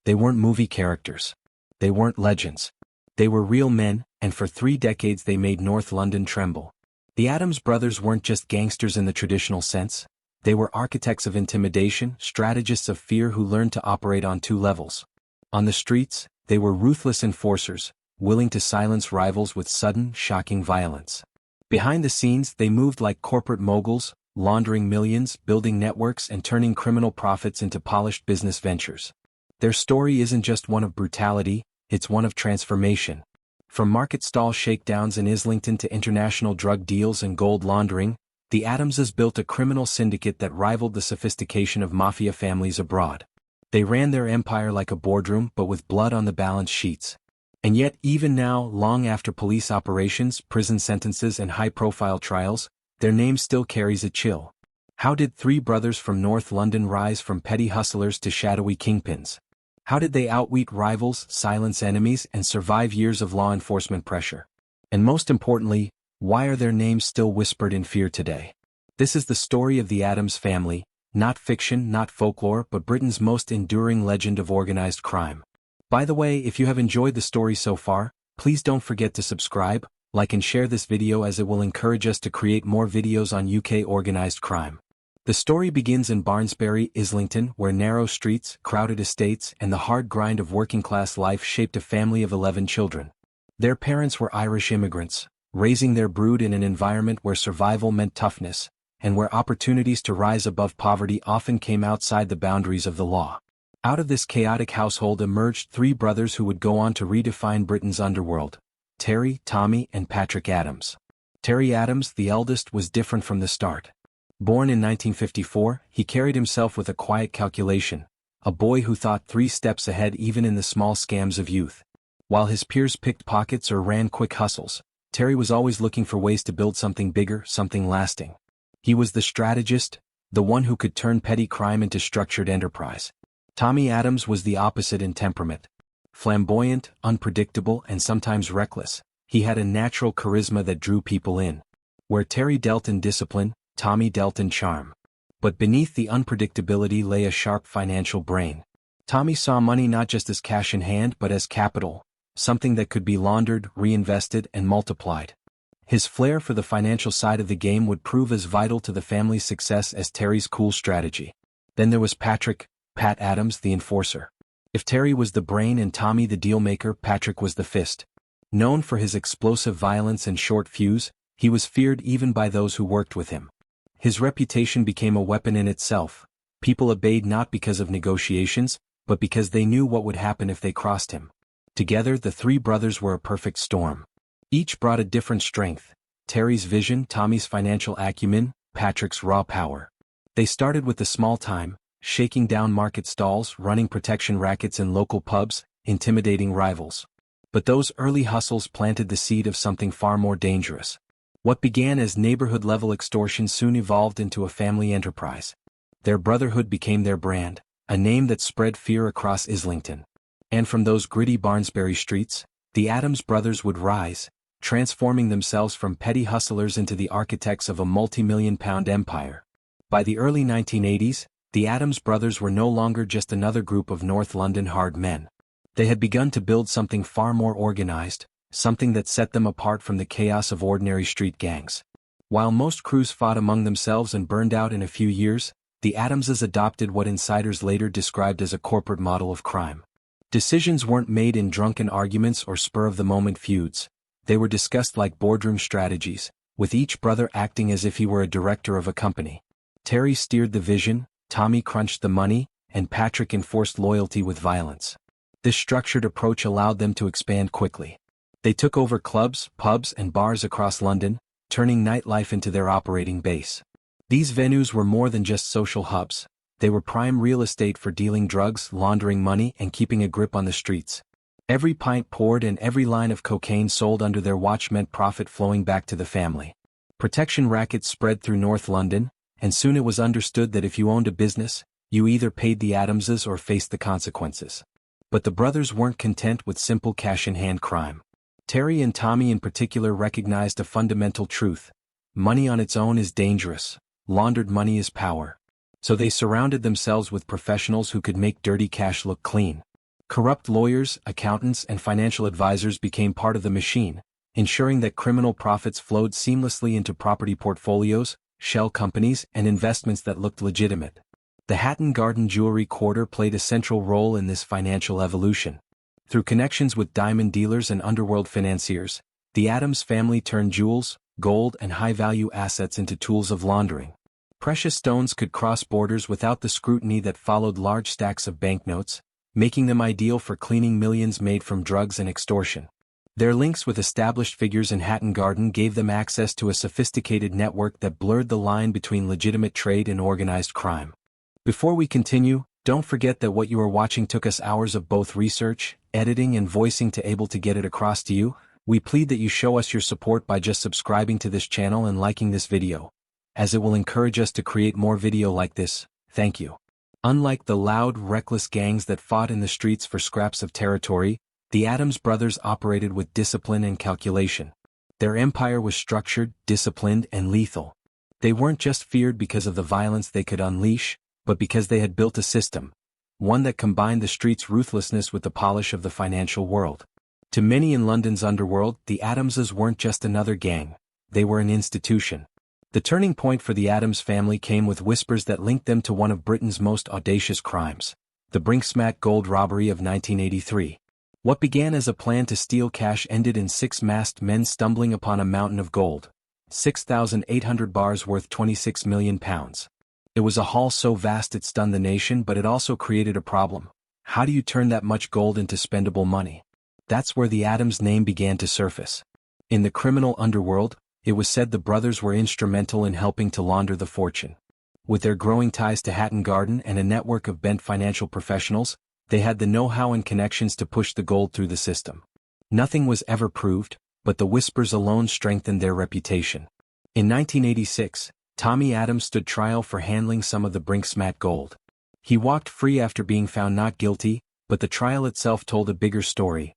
They weren't movie characters. They weren't legends. They were real men, and for 3 decades they made North London tremble. The Adams brothers weren't just gangsters in the traditional sense. They were architects of intimidation, strategists of fear who learned to operate on 2 levels. On the streets, they were ruthless enforcers, willing to silence rivals with sudden, shocking violence. Behind the scenes, they moved like corporate moguls, laundering millions, building networks, and turning criminal profits into polished business ventures. Their story isn't just one of brutality, it's one of transformation. From market stall shakedowns in Islington to international drug deals and gold laundering, the Adamses built a criminal syndicate that rivaled the sophistication of mafia families abroad. They ran their empire like a boardroom but with blood on the balance sheets. And yet even now, long after police operations, prison sentences and high-profile trials, their name still carries a chill. How did 3 brothers from North London rise from petty hustlers to shadowy kingpins? How did they outwit rivals, silence enemies, and survive years of law enforcement pressure? And most importantly, why are their names still whispered in fear today? This is the story of the Adams family, not fiction, not folklore, but Britain's most enduring legend of organized crime. By the way, if you have enjoyed the story so far, please don't forget to subscribe, like and share this video as it will encourage us to create more videos on UK organized crime. The story begins in Barnsbury, Islington, where narrow streets, crowded estates, and the hard grind of working-class life shaped a family of 11 children. Their parents were Irish immigrants, raising their brood in an environment where survival meant toughness, and where opportunities to rise above poverty often came outside the boundaries of the law. Out of this chaotic household emerged 3 brothers who would go on to redefine Britain's underworld: Terry, Tommy, and Patrick Adams. Terry Adams, the eldest, was different from the start. Born in 1954, he carried himself with a quiet calculation, a boy who thought 3 steps ahead even in the small scams of youth. While his peers picked pockets or ran quick hustles, Terry was always looking for ways to build something bigger, something lasting. He was the strategist, the one who could turn petty crime into structured enterprise. Tommy Adams was the opposite in temperament. Flamboyant, unpredictable, and sometimes reckless, he had a natural charisma that drew people in. Where Terry dealt in discipline, Tommy dealt in charm. But beneath the unpredictability lay a sharp financial brain. Tommy saw money not just as cash in hand but as capital, something that could be laundered, reinvested, and multiplied. His flair for the financial side of the game would prove as vital to the family's success as Terry's cool strategy. Then there was Pat Adams, the enforcer. If Terry was the brain and Tommy the dealmaker, Patrick was the fist. Known for his explosive violence and short fuse, he was feared even by those who worked with him. His reputation became a weapon in itself. People obeyed not because of negotiations, but because they knew what would happen if they crossed him. Together, the 3 brothers were a perfect storm. Each brought a different strength: Terry's vision, Tommy's financial acumen, Patrick's raw power. They started with the small time, shaking down market stalls, running protection rackets in local pubs, intimidating rivals. But those early hustles planted the seed of something far more dangerous. What began as neighborhood-level extortion soon evolved into a family enterprise. Their brotherhood became their brand, a name that spread fear across Islington. And from those gritty Barnsbury streets, the Adams brothers would rise, transforming themselves from petty hustlers into the architects of a multi-million-pound empire. By the early 1980s, the Adams brothers were no longer just another group of North London hard men. They had begun to build something far more organized, something that set them apart from the chaos of ordinary street gangs. While most crews fought among themselves and burned out in a few years, the Adamses adopted what insiders later described as a corporate model of crime. Decisions weren't made in drunken arguments or spur-of-the-moment feuds. They were discussed like boardroom strategies, with each brother acting as if he were a director of a company. Terry steered the vision, Tommy crunched the money, and Patrick enforced loyalty with violence. This structured approach allowed them to expand quickly. They took over clubs, pubs, and bars across London, turning nightlife into their operating base. These venues were more than just social hubs. They were prime real estate for dealing drugs, laundering money, and keeping a grip on the streets. Every pint poured and every line of cocaine sold under their watch meant profit flowing back to the family. Protection rackets spread through North London, and soon it was understood that if you owned a business, you either paid the Adamses or faced the consequences. But the brothers weren't content with simple cash-in-hand crime. Terry and Tommy in particular recognized a fundamental truth: money on its own is dangerous, laundered money is power. So they surrounded themselves with professionals who could make dirty cash look clean. Corrupt lawyers, accountants, and financial advisors became part of the machine, ensuring that criminal profits flowed seamlessly into property portfolios, shell companies, and investments that looked legitimate. The Hatton Garden Jewelry Quarter played a central role in this financial evolution. Through connections with diamond dealers and underworld financiers, the Adams family turned jewels, gold, and high-value assets into tools of laundering. Precious stones could cross borders without the scrutiny that followed large stacks of banknotes, making them ideal for cleaning millions made from drugs and extortion. Their links with established figures in Hatton Garden gave them access to a sophisticated network that blurred the line between legitimate trade and organized crime. Before we continue, don't forget that what you are watching took us hours of both research, editing, and voicing to able to get it across to you. We plead that you show us your support by just subscribing to this channel and liking this video, as it will encourage us to create more video like this. Thank you. Unlike the loud, reckless gangs that fought in the streets for scraps of territory, the Adams brothers operated with discipline and calculation. Their empire was structured, disciplined, and lethal. They weren't just feared because of the violence they could unleash, but because they had built a system, one that combined the streets' ruthlessness with the polish of the financial world. To many in London's underworld, the Adamses weren't just another gang, they were an institution. The turning point for the Adams family came with whispers that linked them to one of Britain's most audacious crimes, the Brinksmat gold robbery of 1983. What began as a plan to steal cash ended in six masked men stumbling upon a mountain of gold, 6,800 bars worth £26 million. It was a haul so vast it stunned the nation, but it also created a problem. How do you turn that much gold into spendable money? That's where the Adams name began to surface. In the criminal underworld, it was said the brothers were instrumental in helping to launder the fortune. With their growing ties to Hatton Garden and a network of bent financial professionals, they had the know-how and connections to push the gold through the system. Nothing was ever proved, but the whispers alone strengthened their reputation. In 1986, Tommy Adams stood trial for handling some of the Brinksmat gold. He walked free after being found not guilty, but the trial itself told a bigger story.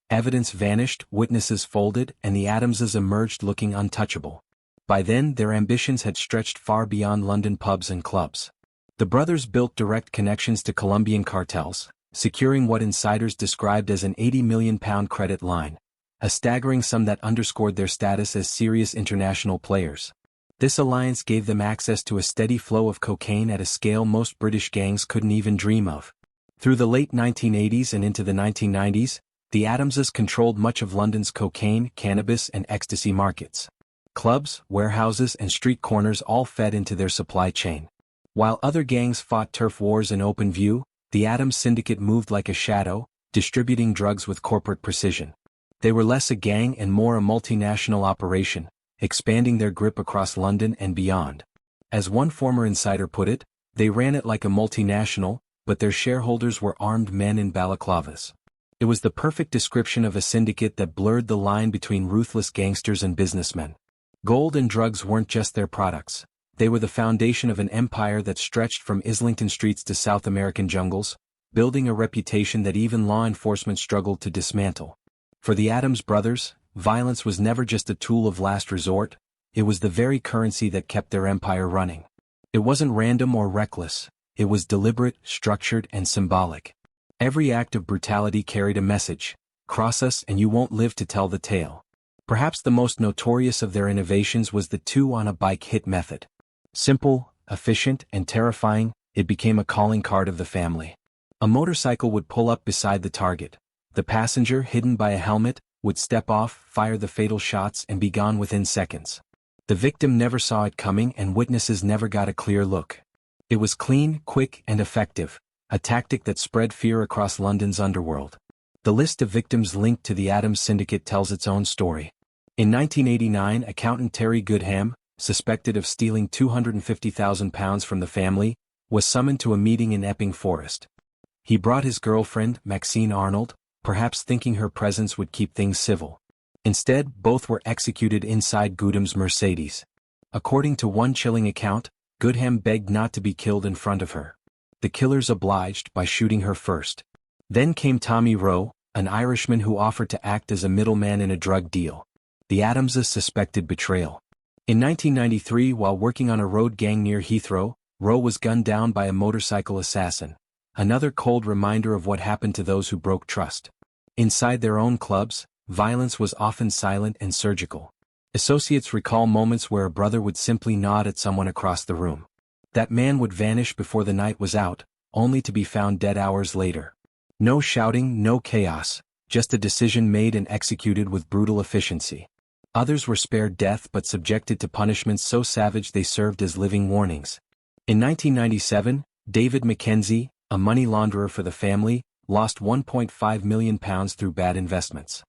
Evidence vanished, witnesses folded, and the Adamses emerged looking untouchable. By then, their ambitions had stretched far beyond London pubs and clubs. The brothers built direct connections to Colombian cartels, securing what insiders described as an £80 million credit line, a staggering sum that underscored their status as serious international players. This alliance gave them access to a steady flow of cocaine at a scale most British gangs couldn't even dream of. Through the late 1980s and into the 1990s, the Adamses controlled much of London's cocaine, cannabis, and ecstasy markets. Clubs, warehouses, and street corners all fed into their supply chain. While other gangs fought turf wars in open view, the Adams syndicate moved like a shadow, distributing drugs with corporate precision. They were less a gang and more a multinational operation, expanding their grip across London and beyond. As one former insider put it, they ran it like a multinational, but their shareholders were armed men in balaclavas. It was the perfect description of a syndicate that blurred the line between ruthless gangsters and businessmen. Gold and drugs weren't just their products. They were the foundation of an empire that stretched from Islington streets to South American jungles, building a reputation that even law enforcement struggled to dismantle. For the Adams brothers, violence was never just a tool of last resort, it was the very currency that kept their empire running. It wasn't random or reckless, it was deliberate, structured, and symbolic. Every act of brutality carried a message: cross us and you won't live to tell the tale. Perhaps the most notorious of their innovations was the two-on-a-bike hit method. Simple, efficient, and terrifying, it became a calling card of the family. A motorcycle would pull up beside the target. The passenger, hidden by a helmet, would step off, fire the fatal shots, and be gone within seconds. The victim never saw it coming and witnesses never got a clear look. It was clean, quick, and effective, a tactic that spread fear across London's underworld. The list of victims linked to the Adams syndicate tells its own story. In 1989, accountant Terry Goodham, suspected of stealing £250,000 from the family, was summoned to a meeting in Epping Forest. He brought his girlfriend, Maxine Arnold, perhaps thinking her presence would keep things civil. Instead, both were executed inside Goodham's Mercedes. According to one chilling account, Goodham begged not to be killed in front of her. The killers obliged by shooting her first. Then came Tommy Rowe, an Irishman who offered to act as a middleman in a drug deal. The Adamses suspected betrayal. In 1993, while working on a road gang near Heathrow, Rowe was gunned down by a motorcycle assassin. another cold reminder of what happened to those who broke trust. Inside their own clubs, violence was often silent and surgical. Associates recall moments where a brother would simply nod at someone across the room. That man would vanish before the night was out, only to be found dead hours later. No shouting, no chaos, just a decision made and executed with brutal efficiency. Others were spared death but subjected to punishments so savage they served as living warnings. In 1997, David Mackenzie, a money launderer for the family, lost £1.5 million through bad investments.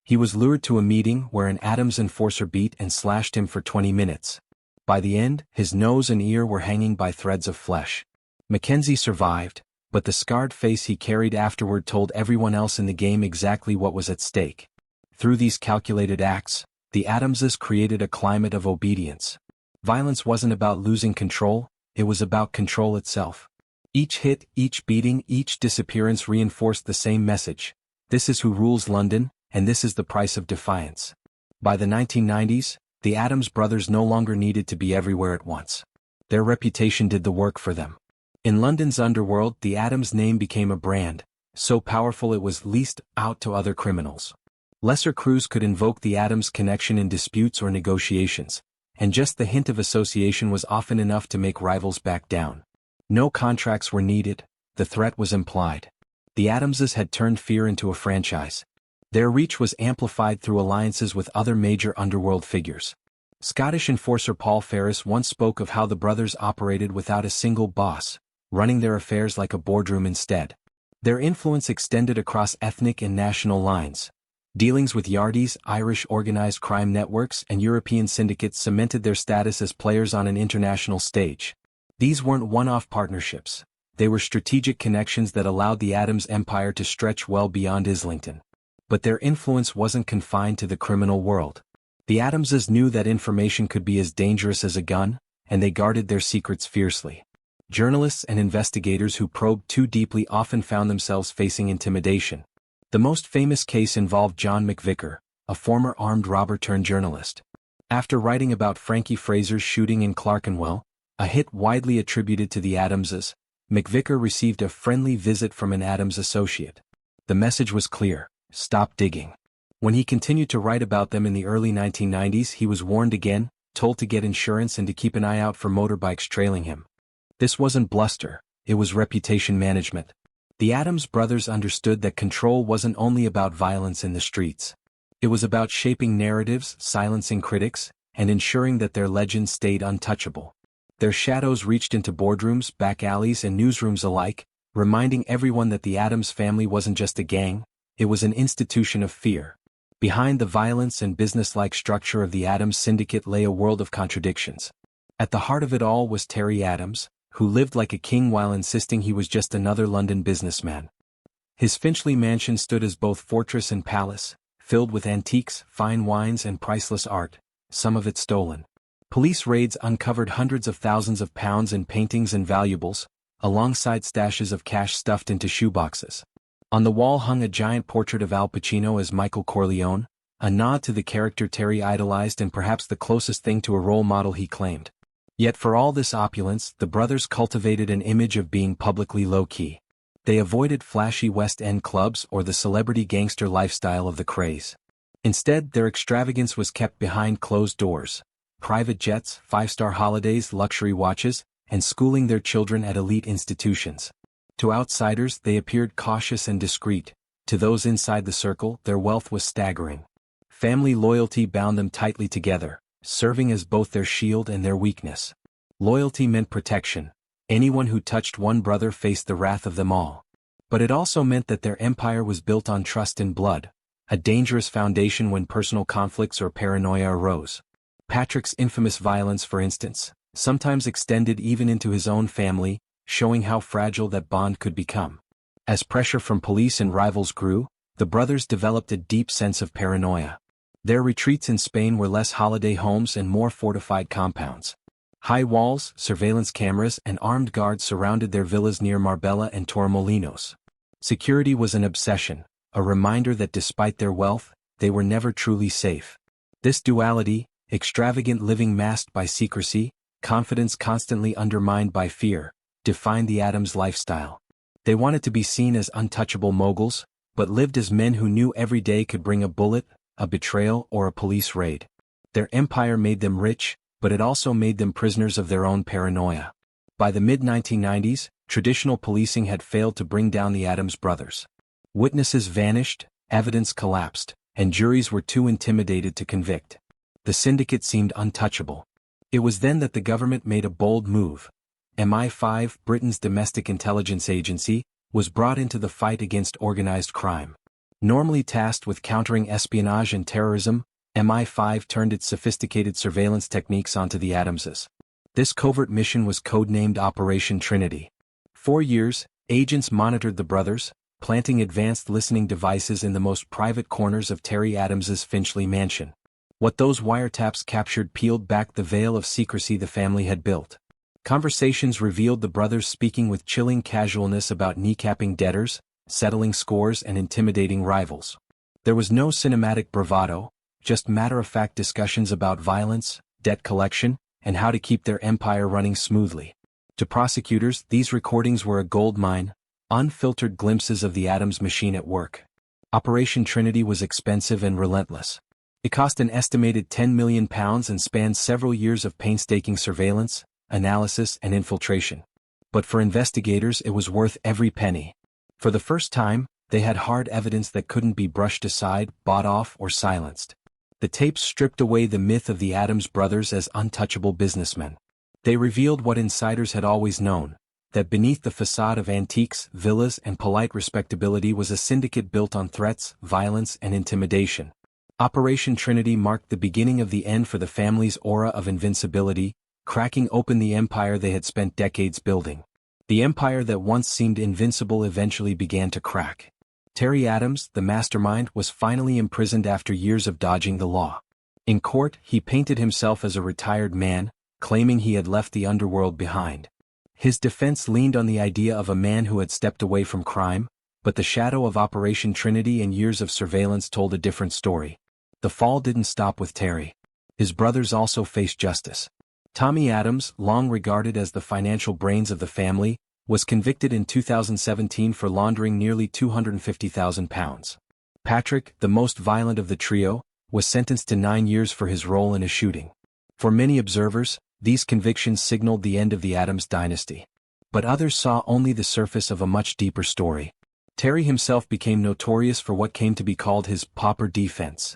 He was lured to a meeting where an Adams enforcer beat and slashed him for 20 minutes. By the end, his nose and ear were hanging by threads of flesh. Mackenzie survived, but the scarred face he carried afterward told everyone else in the game exactly what was at stake. Through these calculated acts, the Adamses created a climate of obedience. Violence wasn't about losing control, it was about control itself. Each hit, each beating, each disappearance reinforced the same message: this is who rules London, and this is the price of defiance. By the 1990s, the Adams brothers no longer needed to be everywhere at once. Their reputation did the work for them. In London's underworld, the Adams name became a brand, so powerful it was leased out to other criminals. Lesser crews could invoke the Adams connection in disputes or negotiations, and just the hint of association was often enough to make rivals back down. No contracts were needed, the threat was implied. The Adamses had turned fear into a franchise. Their reach was amplified through alliances with other major underworld figures. Scottish enforcer Paul Ferris once spoke of how the brothers operated without a single boss, running their affairs like a boardroom instead. Their influence extended across ethnic and national lines. Dealings with Yardies, Irish organized crime networks, and European syndicates cemented their status as players on an international stage. These weren't one-off partnerships. They were strategic connections that allowed the Adams empire to stretch well beyond Islington. But their influence wasn't confined to the criminal world. The Adamses knew that information could be as dangerous as a gun, and they guarded their secrets fiercely. Journalists and investigators who probed too deeply often found themselves facing intimidation. The most famous case involved John McVicker, a former armed robber turned journalist. After writing about Frankie Fraser's shooting in Clerkenwell, a hit widely attributed to the Adamses, McVicker received a friendly visit from an Adams associate. The message was clear: stop digging. When he continued to write about them in the early 1990s, he was warned again, told to get insurance and to keep an eye out for motorbikes trailing him. This wasn't bluster, it was reputation management. The Adams brothers understood that control wasn't only about violence in the streets. It was about shaping narratives, silencing critics, and ensuring that their legends stayed untouchable. Their shadows reached into boardrooms, back alleys, and newsrooms alike, reminding everyone that the Adams family wasn't just a gang, it was an institution of fear. Behind the violence and business-like structure of the Adams syndicate lay a world of contradictions. At the heart of it all was Terry Adams, who lived like a king while insisting he was just another London businessman. His Finchley mansion stood as both fortress and palace, filled with antiques, fine wines, and priceless art, some of it stolen. Police raids uncovered hundreds of thousands of pounds in paintings and valuables, alongside stashes of cash stuffed into shoeboxes. On the wall hung a giant portrait of Al Pacino as Michael Corleone, a nod to the character Terry idolized and perhaps the closest thing to a role model he claimed. Yet for all this opulence, the brothers cultivated an image of being publicly low-key. They avoided flashy West End clubs or the celebrity gangster lifestyle of the craze. Instead, their extravagance was kept behind closed doors. Private jets, five-star holidays, luxury watches, and schooling their children at elite institutions. To outsiders, they appeared cautious and discreet. To those inside the circle, their wealth was staggering. Family loyalty bound them tightly together, serving as both their shield and their weakness. Loyalty meant protection. Anyone who touched one brother faced the wrath of them all. But it also meant that their empire was built on trust and blood, a dangerous foundation when personal conflicts or paranoia arose. Patrick's infamous violence, for instance, sometimes extended even into his own family, showing how fragile that bond could become. As pressure from police and rivals grew, the brothers developed a deep sense of paranoia. Their retreats in Spain were less holiday homes and more fortified compounds. High walls, surveillance cameras, and armed guards surrounded their villas near Marbella and Torremolinos. Security was an obsession, a reminder that despite their wealth, they were never truly safe. This duality, extravagant living masked by secrecy, confidence constantly undermined by fear, defined the Adams lifestyle. They wanted to be seen as untouchable moguls, but lived as men who knew every day could bring a bullet, a betrayal, or a police raid. Their empire made them rich, but it also made them prisoners of their own paranoia. By the mid-1990s, traditional policing had failed to bring down the Adams brothers. Witnesses vanished, evidence collapsed, and juries were too intimidated to convict. The syndicate seemed untouchable. It was then that the government made a bold move. MI5, Britain's domestic intelligence agency, was brought into the fight against organized crime. Normally tasked with countering espionage and terrorism, MI5 turned its sophisticated surveillance techniques onto the Adamses. This covert mission was codenamed Operation Trinity. For years, agents monitored the brothers, planting advanced listening devices in the most private corners of Terry Adams's Finchley mansion. What those wiretaps captured peeled back the veil of secrecy the family had built. Conversations revealed the brothers speaking with chilling casualness about kneecapping debtors, settling scores, and intimidating rivals. There was no cinematic bravado, just matter-of-fact discussions about violence, debt collection, and how to keep their empire running smoothly. To prosecutors, these recordings were a goldmine, unfiltered glimpses of the Adams machine at work. Operation Trinity was expensive and relentless. It cost an estimated £10 million and spanned several years of painstaking surveillance, analysis, and infiltration. But for investigators, it was worth every penny. For the first time, they had hard evidence that couldn't be brushed aside, bought off, or silenced. The tapes stripped away the myth of the Adams brothers as untouchable businessmen. They revealed what insiders had always known, that beneath the façade of antiques, villas, and polite respectability was a syndicate built on threats, violence, and intimidation. Operation Trinity marked the beginning of the end for the family's aura of invincibility, cracking open the empire they had spent decades building. The empire that once seemed invincible eventually began to crack. Terry Adams, the mastermind, was finally imprisoned after years of dodging the law. In court, he painted himself as a retired man, claiming he had left the underworld behind. His defense leaned on the idea of a man who had stepped away from crime, but the shadow of Operation Trinity and years of surveillance told a different story. The fall didn't stop with Terry. His brothers also faced justice. Tommy Adams, long regarded as the financial brains of the family, was convicted in 2017 for laundering nearly £250,000. Patrick, the most violent of the trio, was sentenced to 9 years for his role in a shooting. For many observers, these convictions signaled the end of the Adams dynasty. But others saw only the surface of a much deeper story. Terry himself became notorious for what came to be called his pauper defense.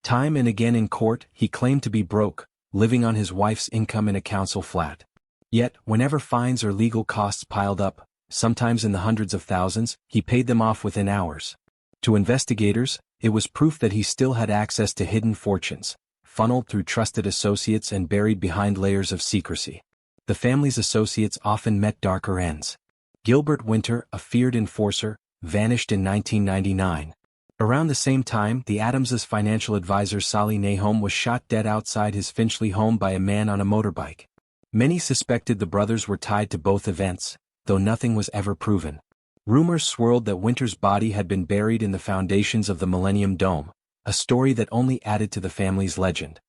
Time and again in court, he claimed to be broke, living on his wife's income in a council flat. Yet, whenever fines or legal costs piled up, sometimes in the hundreds of thousands, he paid them off within hours. To investigators, it was proof that he still had access to hidden fortunes, funneled through trusted associates and buried behind layers of secrecy. The family's associates often met darker ends. Gilbert Winter, a feared enforcer, vanished in 1999. Around the same time, the Adamses' financial advisor Sally Nahom was shot dead outside his Finchley home by a man on a motorbike. Many suspected the brothers were tied to both events, though nothing was ever proven. Rumors swirled that Winter's body had been buried in the foundations of the Millennium Dome, a story that only added to the family's legend.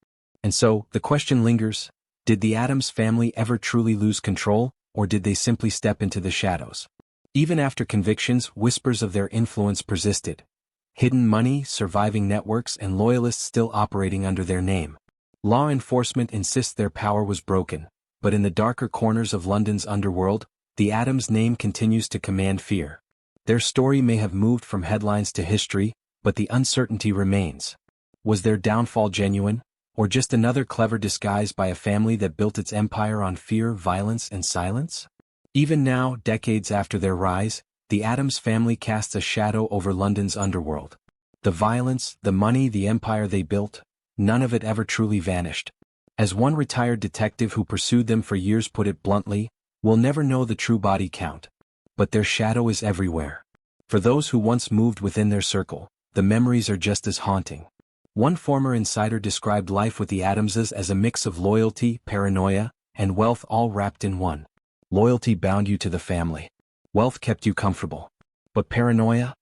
And so, the question lingers, did the Adams family ever truly lose control, or did they simply step into the shadows? Even after convictions, whispers of their influence persisted. Hidden money, surviving networks, and loyalists still operating under their name. Law enforcement insists their power was broken, but in the darker corners of London's underworld, the Adams name continues to command fear. Their story may have moved from headlines to history, but the uncertainty remains. Was their downfall genuine, or just another clever disguise by a family that built its empire on fear, violence, and silence? Even now, decades after their rise, the Adams family casts a shadow over London's underworld. The violence, the money, the empire they built, none of it ever truly vanished. As one retired detective who pursued them for years put it bluntly, we'll never know the true body count. But their shadow is everywhere. For those who once moved within their circle, the memories are just as haunting. One former insider described life with the Adamses as a mix of loyalty, paranoia, and wealth all wrapped in one. Loyalty bound you to the family. Wealth kept you comfortable. But paranoia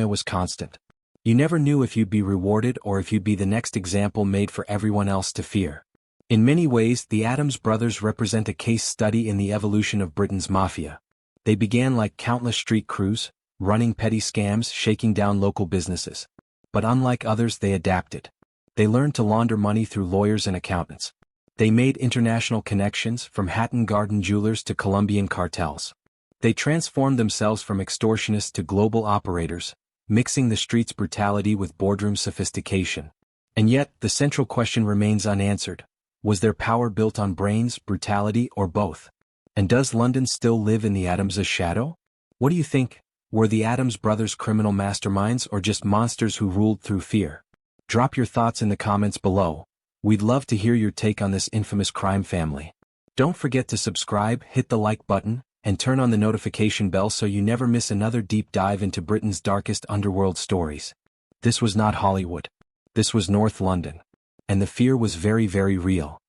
was constant. You never knew if you'd be rewarded or if you'd be the next example made for everyone else to fear. In many ways, the Adams brothers represent a case study in the evolution of Britain's mafia. They began like countless street crews, running petty scams, shaking down local businesses. But unlike others, they adapted. They learned to launder money through lawyers and accountants. They made international connections, from Hatton Garden jewelers to Colombian cartels. They transformed themselves from extortionists to global operators, mixing the street's brutality with boardroom sophistication. And yet, the central question remains unanswered. Was their power built on brains, brutality, or both? And does London still live in the Adams' shadow? What do you think? Were the Adams brothers criminal masterminds or just monsters who ruled through fear? Drop your thoughts in the comments below. We'd love to hear your take on this infamous crime family. Don't forget to subscribe, hit the like button, and turn on the notification bell so you never miss another deep dive into Britain's darkest underworld stories. This was not Hollywood. This was North London. And the fear was very, very real.